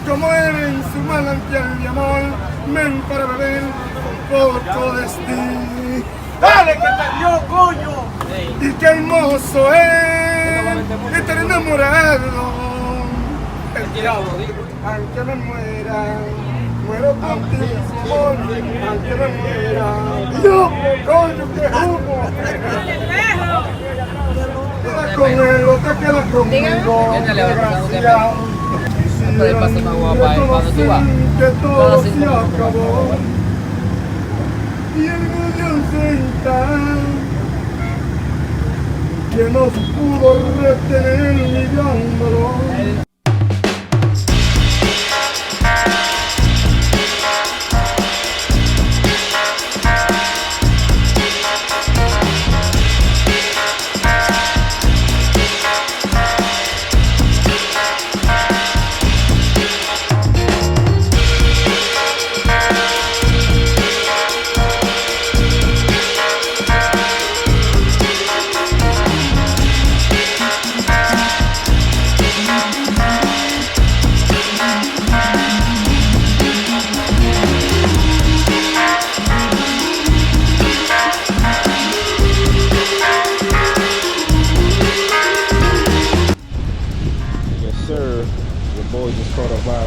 como en su manantial de amor, ven para beber un poco de ti. ¡Dale que te dio, coño! Y qué hermoso es estar enamorado. El diablo, aunque me muera, muero contigo, amor, aunque me muera. ¡Yo, coño, qué humo! Queda con él, otra queda conmigo, desgraciado. Puede pasar más guapa cuando tú vas. Que todo se acabó y el millón que no pudo retener mi gran dolor.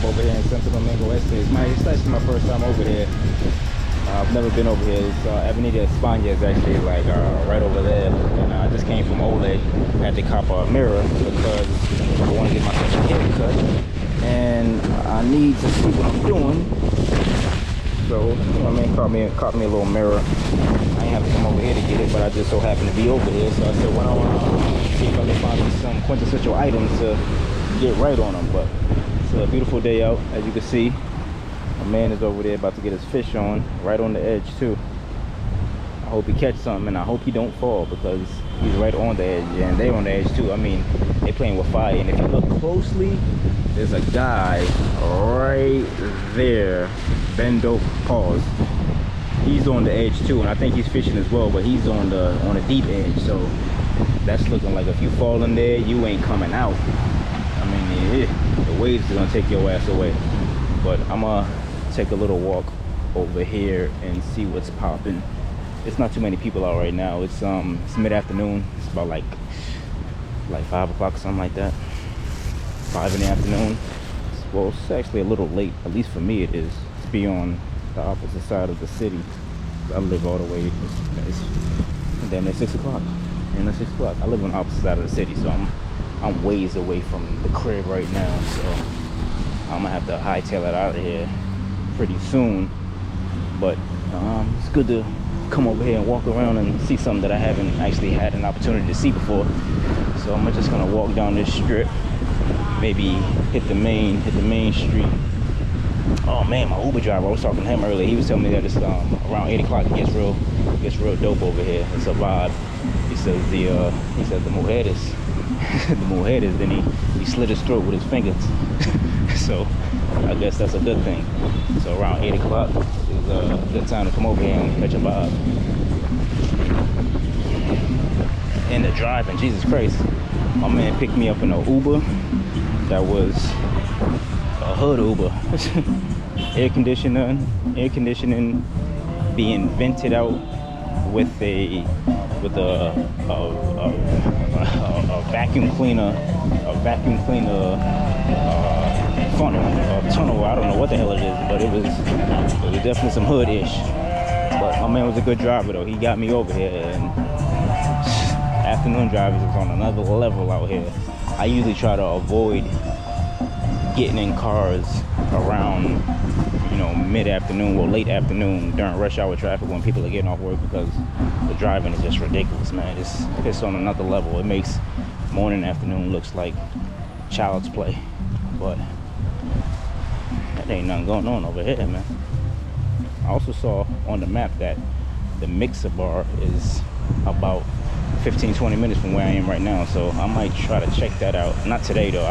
Over here in Santo Domingo Este. It's actually my first time over here. I've never been over here. It's Avenida España is actually like right over there. And I just came from Ole. I had to cop a mirror because I want to get myself a haircut. And I need to see what I'm doing. So my man caught me a little mirror. I ain't have to come over here to get it, but I just so happened to be over here. So I said, well, I want to see if I can find me some quintessential items to get right on them. But it's a beautiful day out, as you can see. My man is over there about to get his fish on, right on the edge too. I hope he catch something, and I hope he don't fall because he's right on the edge, and they on the edge too. I mean, they playing with fire, and if you look closely, there's a guy right there. Bend over, pause. He's on the edge too, and I think he's fishing as well, but he's on the deep edge. So that's looking like if you fall in there, you ain't coming out. I mean, the waves are gonna take your ass away. But I'm gonna take a little walk over here and see what's popping. It's not too many people out right now. It's mid-afternoon. It's about like 5 o'clock or something like that. 5 in the afternoon. Well, it's actually a little late, at least for me it is, to be on the opposite side of the city. I live all the way, and then it's 6 o'clock. And it's 6 o'clock. I live on the opposite side of the city, so I'm ways away from the crib right now, so I'm gonna have to hightail it out of here pretty soon. But it's good to come over here and walk around and see something that I haven't actually had an opportunity to see before. So I'm just gonna walk down this strip, maybe hit the main street. Oh man, my Uber driver, I was talking to him earlier. He was telling me that it's around 8 o'clock it gets real dope over here. It's a vibe. He says the mujeres. The mujeres, then he slit his throat with his fingers. So I guess that's a good thing. So around 8 o'clock is a good time to come over here and catch a vibe. And the driving, Jesus Christ. My man picked me up in an Uber that was a hood Uber. Air conditioning being vented out with a vacuum cleaner tunnel. I don't know what the hell it is, but it was definitely some hood-ish. But my man was a good driver though. He got me over here, and afternoon drivers is on another level out here. I usually try to avoid getting in cars around, mid-afternoon or late afternoon during rush hour traffic when people are getting off work, because the driving is just ridiculous, man. It's on another level. It makes morning and afternoon looks like child's play. But that ain't nothing going on over here, man. I also saw on the map that the Mixer bar is about 15-20 minutes from where I am right now, so I might try to check that out. Not today though.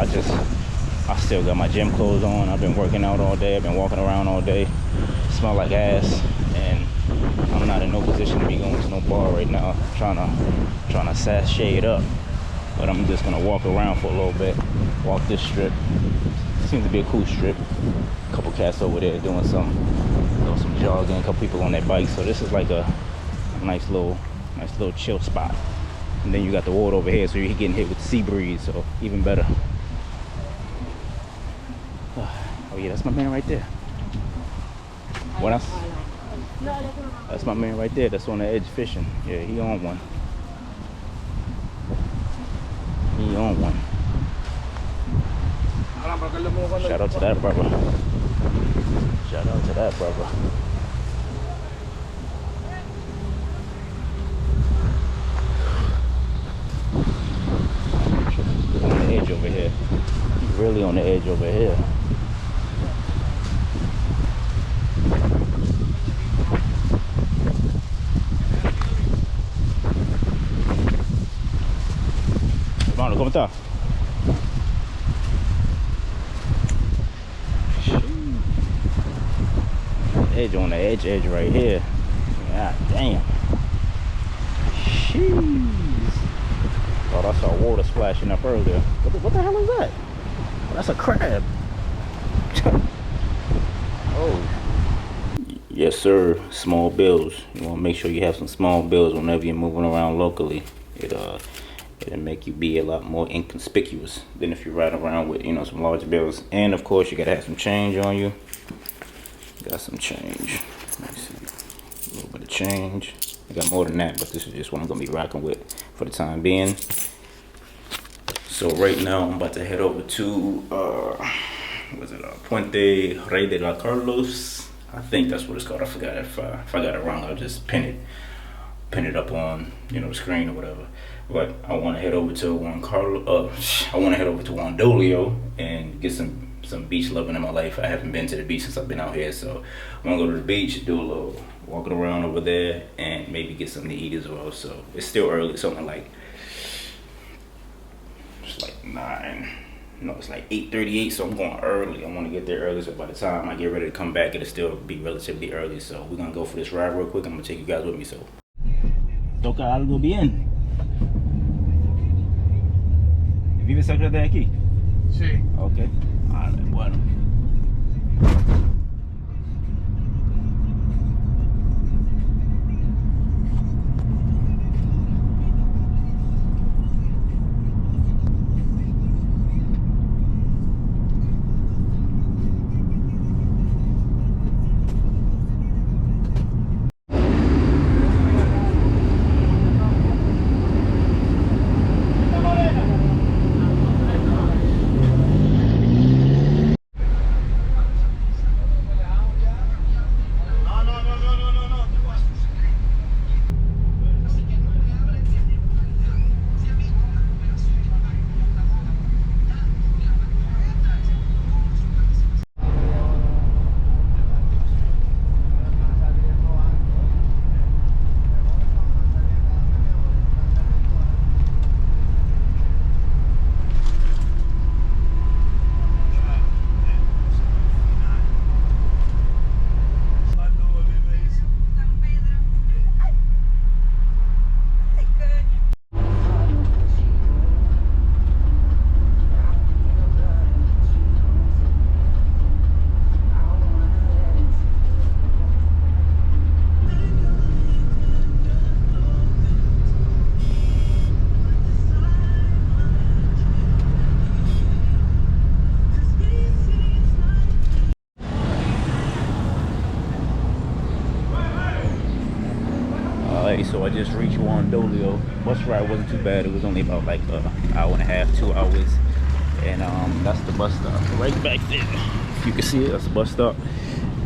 I still got my gym clothes on. I've been working out all day. I've been walking around all day. Smell like ass, and I'm not in no position to be going to no bar right now. Trying to sashay it up. But I'm just gonna walk around for a little bit, walk this strip, seems to be a cool strip. A couple cats over there doing some jogging. A couple people on their bikes. So this is like a nice little chill spot. And then you got the water over here, so you're getting hit with the sea breeze. So even better. Oh yeah, that's my man right there. What else? That's my man right there. That's on the edge fishing. Yeah, he on one. He on one. Shout out to that brother. Shout out to that brother. He's on the edge over here. He's really on the edge over here. Hermano, ¿cómo está? Edge on the edge right here. God damn. Jeez. Thought I saw water splashing up earlier. What the hell is that? Oh, that's a crab. Oh. Yes, sir. Small bills. You want to make sure you have some small bills whenever you're moving around locally. It'll make you be a lot more inconspicuous than if you ride around with, you know, some large bills. And of course, you gotta have some change on you. Got some change. Let me see. A little bit of change. I got more than that, but this is just what I'm gonna be rocking with for the time being. So right now, I'm about to head over to Puente Rey de la Carlos. I think that's what it's called. I forgot. If I got it wrong, I'll just pin it up on, you know, the screen or whatever. But I want to head over to Juan Dolio and get some beach loving in my life. I haven't been to the beach since I've been out here, so I want to go to the beach, do a little walking around over there, and maybe get something to eat as well. So it's still early, something like it's like 8:38. So I'm going early. I want to get there early, so by the time I get ready to come back, it'll still be relatively early. So we're gonna go for this ride real quick. I'm gonna take you guys with me. So toca algo bien. ¿Vive cerca de aquí? Sí. Ok. Vale, bueno. So I just reached Juan Dolio. Bus ride wasn't too bad. It was only about like an hour and a half, 2 hours. And that's the bus stop right back there. You can see it, that's the bus stop.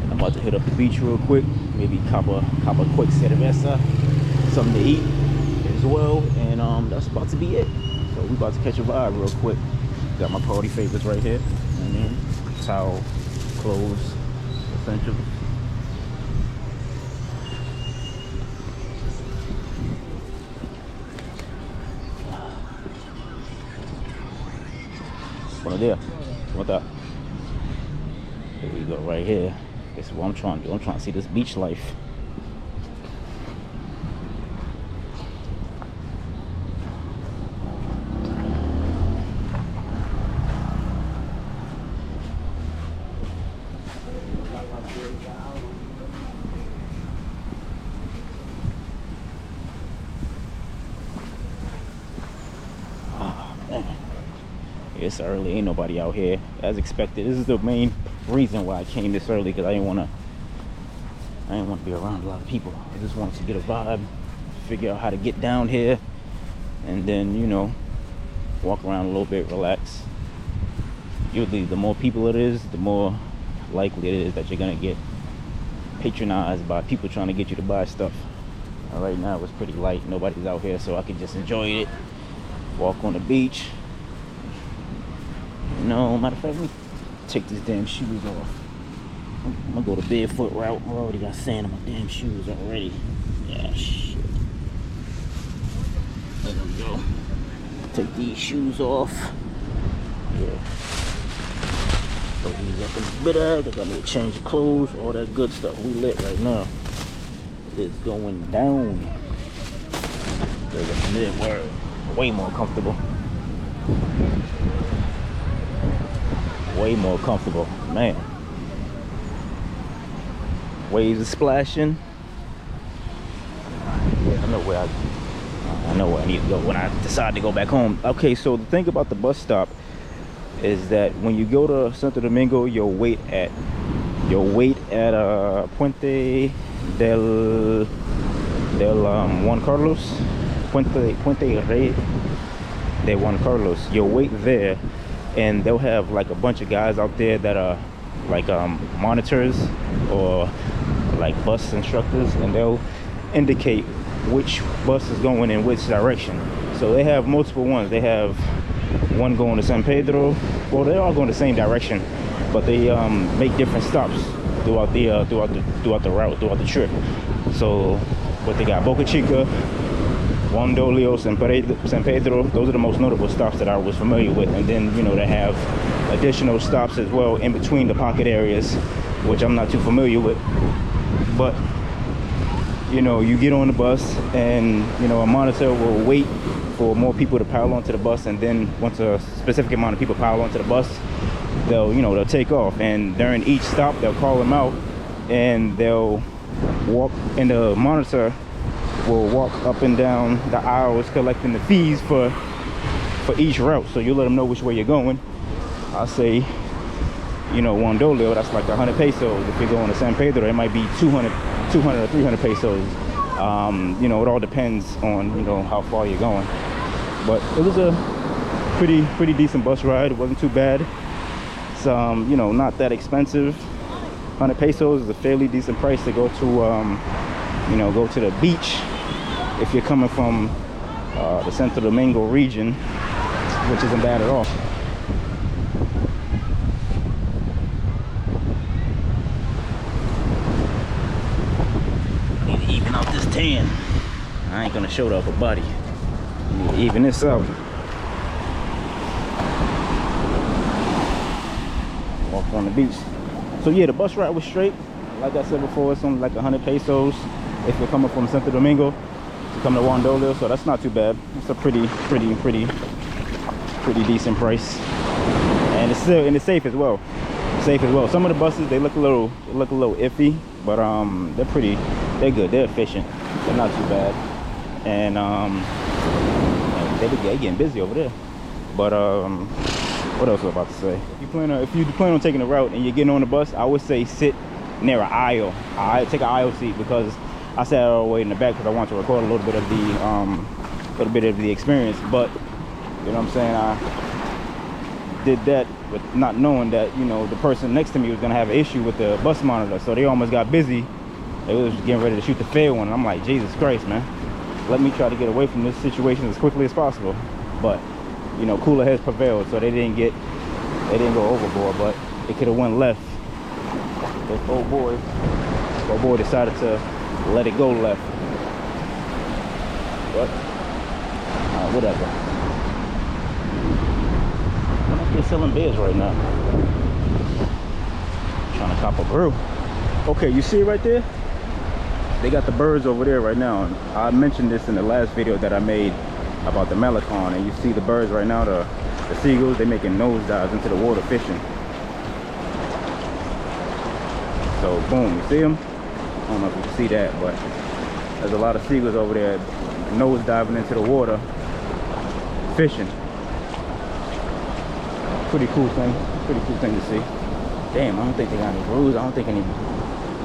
And I'm about to hit up the beach real quick. Maybe cop a quick cerveza, something to eat as well. And that's about to be it. So we about to catch a vibe real quick. Got my party favorites right here. I mean, towel, clothes, essentials. Buenos días. ¿Cómo está? Here we go right here. This is what I'm trying to do. I'm trying to see this beach life. It's early, ain't nobody out here as expected. This is the main reason why I came this early, because I didn't want to be around a lot of people. I just wanted to get a vibe, figure out how to get down here, and then, you know, walk around a little bit, relax. Usually the more people it is, the more likely it is that you're gonna get patronized by people trying to get you to buy stuff. Right now it's pretty light, nobody's out here, so I can just enjoy it, walk on the beach. No, matter of fact, let me take these damn shoes off. I'm gonna go the barefoot route. I already got sand on my damn shoes already. Yeah, shit. There we go. Take these shoes off. Yeah. Throw these up in the bag. I got me to change of clothes, all that good stuff. We lit right now. It's going down. There's a mid-word. Way more comfortable. Way more comfortable, man. Waves are splashing. Yeah, I know where I need to go when I decide to go back home. Okay, so the thing about the bus stop is that when you go to Santo Domingo, you'll wait at Puente del Juan Carlos, Puente Rey de Juan Carlos. You'll wait there, and they'll have like a bunch of guys out there that are like monitors or like bus instructors, and they'll indicate which bus is going in which direction. So they have multiple ones. They have one going to San Pedro. Well, they're all going the same direction, but they make different stops throughout the route, throughout the trip. So, but they got Boca Chica, Juan Dolio, San Pedro. Those are the most notable stops that I was familiar with. And then, you know, they have additional stops as well in between the pocket areas, which I'm not too familiar with. But, you know, you get on the bus and, you know, a monitor will wait for more people to pile onto the bus, and then once a specific amount of people pile onto the bus, they'll take off. And during each stop, they'll call them out, and they'll walk, and the monitor will walk up and down the aisles collecting the fees for each route. So you let them know which way you're going. I'll say, you know, Juan Dolio, that's like 100 pesos. If you're going to San Pedro, it might be 200 or 300 pesos. You know, it all depends on, you know, how far you're going. But it was a pretty decent bus ride. It wasn't too bad. It's you know, not that expensive. 100 pesos is a fairly decent price to go to you know, go to the beach if you're coming from the Santo Domingo region, which isn't bad at all. Need to even out this tan. I ain't gonna show the upper body. Need to even this out. Walk on the beach. So yeah, the bus ride was straight. Like I said before, it's only like 100 pesos if you're coming from Santo Domingo to come to Juan Dolio, so that's not too bad. It's a pretty decent price, and it's safe as well. Some of the buses, they look a little iffy, but they're good, they're efficient, they're not too bad, and they're getting busy over there. But what else was I about to say? If you plan on taking a route and you're getting on the bus, I would say sit near an aisle. I take an aisle seat, because I sat all the way in the back because I want to record a little bit of the experience. But you know what I'm saying, I did that with not knowing that, you know, the person next to me was gonna have an issue with the bus monitor, so they almost got busy. They was getting ready to shoot the fair one, and I'm like, Jesus Christ, man, let me try to get away from this situation as quickly as possible. But you know, cooler heads prevailed, so they didn't go overboard, but it could have went left. This old boy decided to let it go left. But whatever. I think they're selling beers right now. Trying to cop a brew. Okay, you see it right there? They got the birds over there right now. I mentioned this in the last video that I made about the Malecon, and you see the birds right now, the seagulls, they're making nosedives into the water fishing. So boom, you see them? I don't know if you can see that, but there's a lot of seagulls over there nose diving into the water fishing. pretty cool thing. Pretty cool thing to see. Damn, I don't think they got any brews. I don't think any.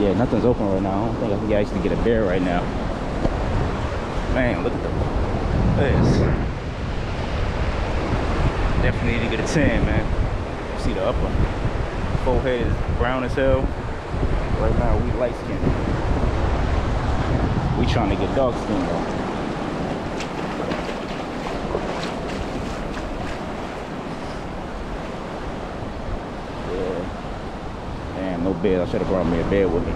Yeah, nothing's open right now. I don't think I can actually get a beer right now. Man, look at this. Definitely need to get a tan, man. See the upper forehead is brown as hell. Right now we light skinned. We trying to get dark skin though. Yeah. Damn, no bed. I should have brought me a bed with me.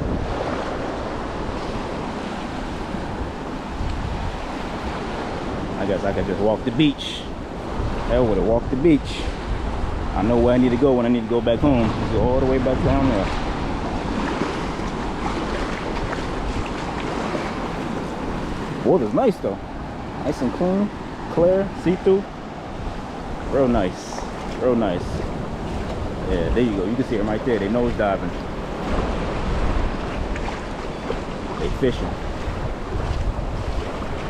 I guess I could just walk the beach. Hell with it, walk the beach. I know where I need to go when I need to go back home. Just go all the way back down there. Water's nice though. Nice and clean, clear, see-through. Real nice, real nice. Yeah, there you go. You can see them right there. They nose diving. They fishing.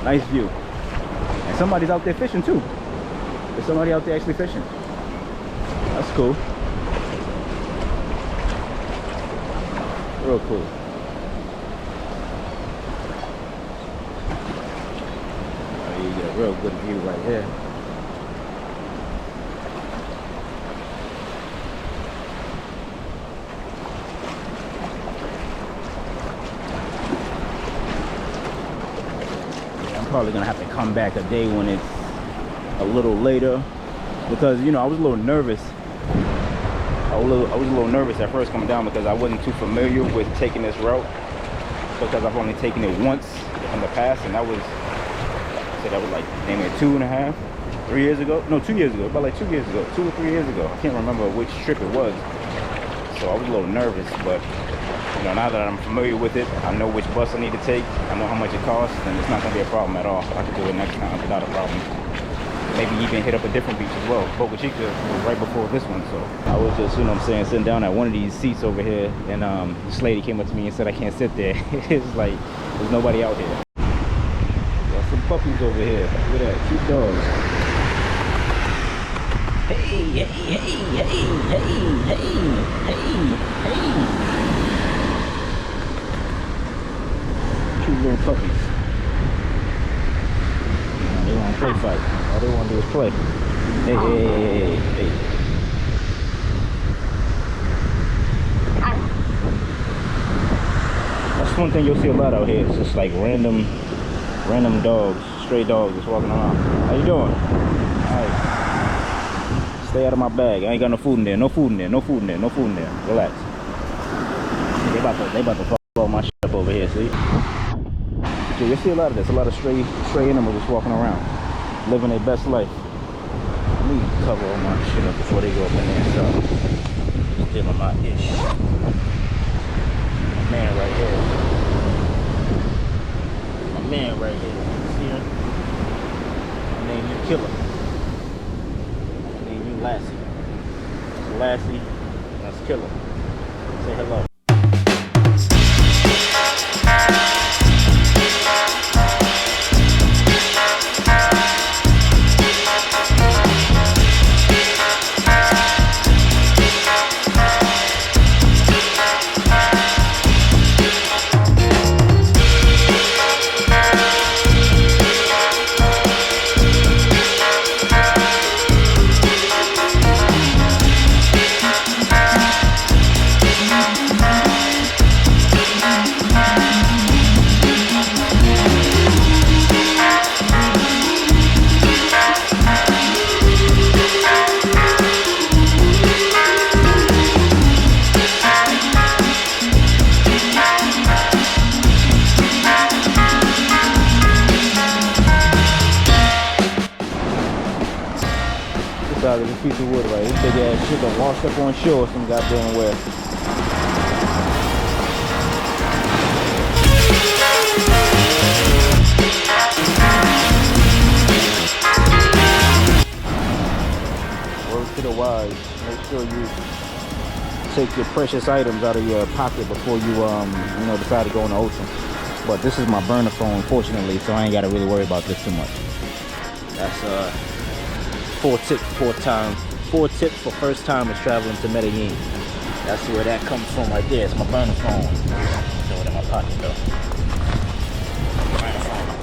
Nice view. And somebody's out there fishing too. There's somebody out there actually fishing. That's cool. Real cool. Oh, you get a real good view right here. Yeah, I'm probably gonna have to come back a day when it's a little later, because you know I was a little nervous. I was a little nervous at first coming down because I wasn't too familiar with taking this route, because I've only taken it once in the past, and that was, I said that was like maybe 2.5, 3 years ago. No, 2 years ago. About like 2 years ago, 2 or 3 years ago. I can't remember which trip it was. So I was a little nervous, but you know, now that I'm familiar with it, I know which bus I need to take. I know how much it costs, and it's not gonna be a problem at all. I can do it next time without a problem. Maybe even hit up a different beach as well. Boca Chica was right before this one, so I was just, you know what I'm saying, sitting down at one of these seats over here, and this lady came up to me and said I can't sit there. It's like there's nobody out here. Got some puppies over here. Look at that, cute dogs. Hey, hey, hey, hey, hey, hey, hey, hey. Cute little puppies. They want to play fight. All they want to do is play. Hey, hey, hey, hey, hey. That's one thing you'll see a lot out here. It's just like random dogs, stray dogs just walking around. How you doing? Alright. Stay out of my bag. I ain't got no food in there. No food in there. No food in there. No food in there. Relax. They about to follow my shit up over here, see? So you'll see a lot of this, a lot of stray animals just walking around, living their best life. Let me cover all my shit up before they go up in there and start stealing my ish. My man right here. My man right here. See him? My name you Killer. My name you Lassie. That's Lassie. That's Killer. Say hello. There's a piece of wood right. This big ass shit got washed up on shore some goddamn where. Word to the wise. Make sure you take your precious items out of your pocket before you you know, decide to go in the ocean. But this is my burner phone, fortunately, so I ain't gotta really worry about this too much. That's 4 4 tips for first timers traveling to Medellin. That's where that comes from right there. It's my burner phone. Throw it in my pocket though. Burner phone.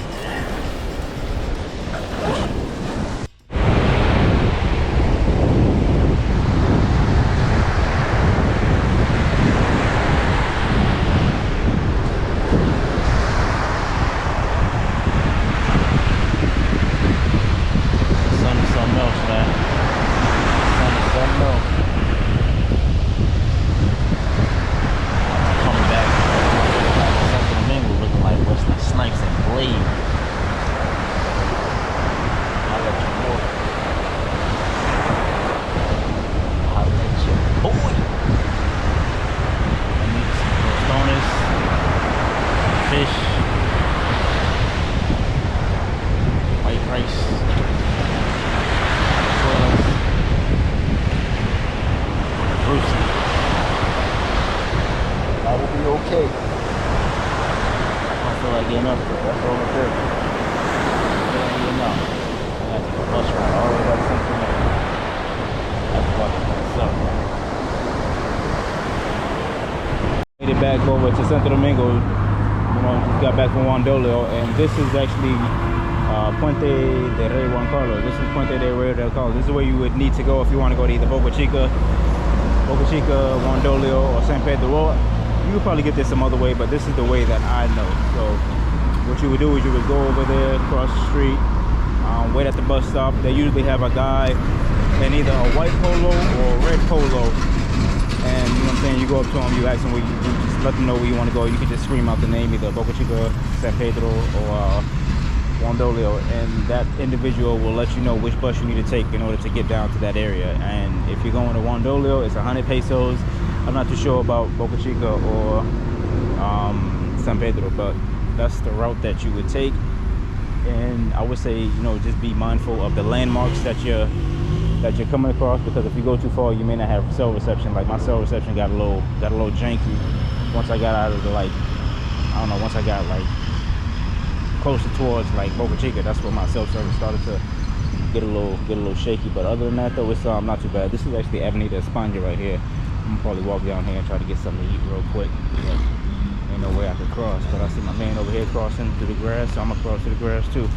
Back over to Santo Domingo, just got back from Juan Dolio, and this is actually Puente de Rey Juan Carlos. This is Puente de Rey del Carlos. This is where you would need to go if you want to go to either Boca Chica, Juan Dolio, or San Pedro. You could probably get there some other way, but this is the way that I know. So what you would do is you would go over there, cross the street, wait at the bus stop. They usually have a guy in either a white polo or a red polo. And you know what I'm saying, you go up to them, you ask them where you just let them know where you want to go. You can just scream out the name, either Boca Chica, San Pedro, or Juan Dolio, and that individual will let you know which bus you need to take in order to get down to that area. And if you're going to Juan Dolio, it's 100 pesos. I'm not too sure about Boca Chica or San Pedro, but that's the route that you would take. And I would say, just be mindful of the landmarks that you're coming across, because if you go too far, you may not have cell reception. Like my cell reception got a little janky once I got out of the once I got closer towards Boca Chica. That's where my cell service started to get a little shaky. But other than that though, it's not too bad. This is actually Avenida España right here. I'm gonna probably walk down here and try to get something to eat real quick. Ain't no way I could cross, but I see my man over here crossing through the grass, so I'm gonna cross through the grass too.